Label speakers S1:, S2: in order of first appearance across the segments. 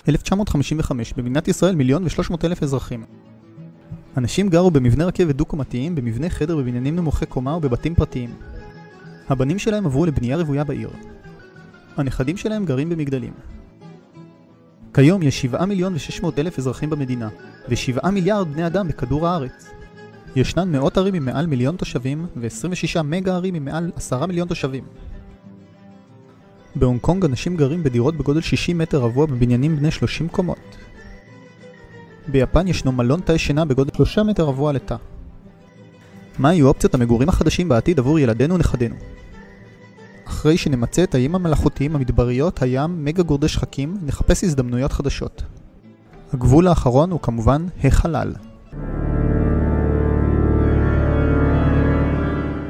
S1: 1955, במדינת ישראל 1,300,000 אזרחים. אנשים גרו במבנה רכבת דו-קומתיים, במבנה חדר בבניינים נמוכי קומה ובבתים פרטיים. הבנים שלהם עברו לבנייה רוויה בעיר. הנכדים שלהם גרים במגדלים. כיום יש 7,600,000 אזרחים במדינה, ו7 מיליארד בני אדם בכדור הארץ. ישנן מאות ערים עם מעל 1,000,000 תושבים, ו26 מגה ערים עם מעל 10 מיליון תושבים. בהונג קונג אנשים גרים בדירות בגודל 60 מטר רבוע בבניינים בני 30 קומות. ביפן ישנו מלון תא שינה בגודל 3 מטר רבוע לתא. מה יהיו אופציות המגורים החדשים בעתיד עבור ילדינו ונכדינו? אחרי שנמצא את האיים המלאכותיים, המדבריות, הים, מגה גורדי שחקים, נחפש הזדמנויות חדשות. הגבול האחרון הוא כמובן החלל.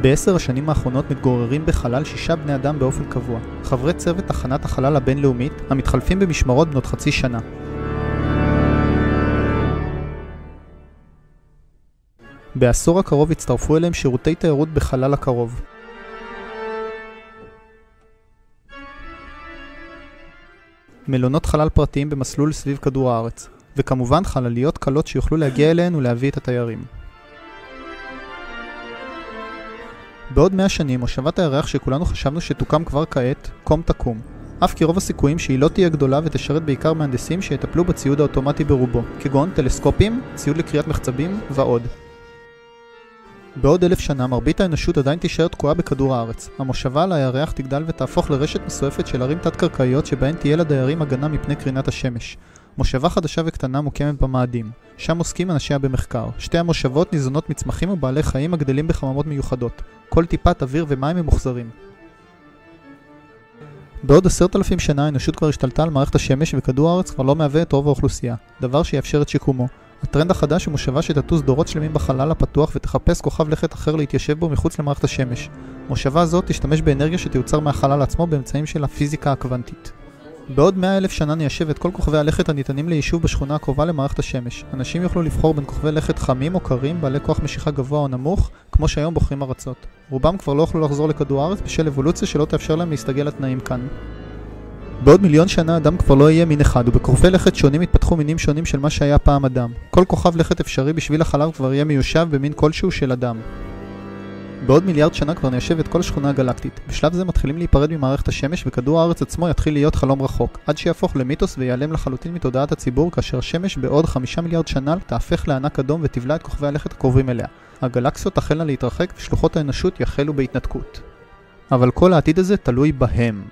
S1: ב10 השנים האחרונות מתגוררים בחלל 6 בני אדם באופן קבוע, חברי צוות תחנת החלל הבינלאומית, המתחלפים במשמרות בנות חצי שנה. בעשור הקרוב הצטרפו אליהם שירותי תיירות בחלל הקרוב. מלונות חלל פרטיים במסלול סביב כדור הארץ, וכמובן חלליות קלות שיוכלו להגיע אליהן ולהביא את התיירים. בעוד 100 שנים, מושבת הירח שכולנו חשבנו שתוקם כבר כעת, קום תקום. אף כי רוב הסיכויים שהיא לא תהיה גדולה ותשרת בעיקר מהנדסים שיטפלו בציוד האוטומטי ברובו, כגון טלסקופים, ציוד לקריאת מחצבים ועוד. בעוד 1,000 שנה מרבית האנושות עדיין תישאר תקועה בכדור הארץ. המושבה על הירח תגדל ותהפוך לרשת מסועפת של ערים תת-קרקעיות שבהן תהיה לדיירים הגנה מפני קרינת השמש. מושבה חדשה וקטנה מוקמת במאדים. שם עוסקים אנשיה במחקר. שתי המושבות ניזונות מצמחים ובעלי חיים הגדלים בחממות מיוחדות. כל טיפת אוויר ומים ממוחזרים. בעוד 10,000 שנה האנושות כבר השתלטה על מערכת השמש וכדור הארץ כבר לא מהווה את רוב האוכלוסייה, דבר שיאפשר את שיקומו. הטרנד החדש הוא מושבה שתטוס דורות שלמים בחלל הפתוח ותחפש כוכב לכת אחר להתיישב בו מחוץ למערכת השמש. מושבה זאת תשתמש באנרגיה שתיוצר מהחלל עצמו באמצעים של הפיזיקה הקוונטית. בעוד 100,000 שנה ניישב את כל כוכבי הלכת הניתנים ליישוב בשכונה הקרובה למערכת השמש. אנשים יוכלו לבחור בין כוכבי לכת חמים או קרים, בעלי כוח משיכה גבוה או נמוך, כמו שהיום בוחרים ארצות. רובם כבר לא יוכלו לחזור לכדור הארץ בשל אבולוציה שלא תאפשר להם להסתגל לתנאים כאן. בעוד 1,000,000 שנה אדם כבר לא יהיה מין אחד, ובכוכבי לכת שונים התפתחו מינים שונים של מה שהיה פעם אדם. כל כוכב לכת אפשרי בשביל החלב כבר יהיה מיושב במין כלשהו של אדם. בעוד 1,000,000,000 שנה כבר ניישב את כל השכונה הגלקטית. בשלב זה מתחילים להיפרד ממערכת השמש וכדור הארץ עצמו יתחיל להיות חלום רחוק, עד שיהפוך למיתוס ויעלם לחלוטין מתודעת הציבור כאשר השמש בעוד 5 מיליארד שנה תהפך לענק אדום ותבלע את כוכבי הלכת הקרובים אליה. הגלקסיות תחלנה להתרחק ושלוחות האנושות יחלו בהתנתקות. אבל כל העתיד הזה תלוי בהם.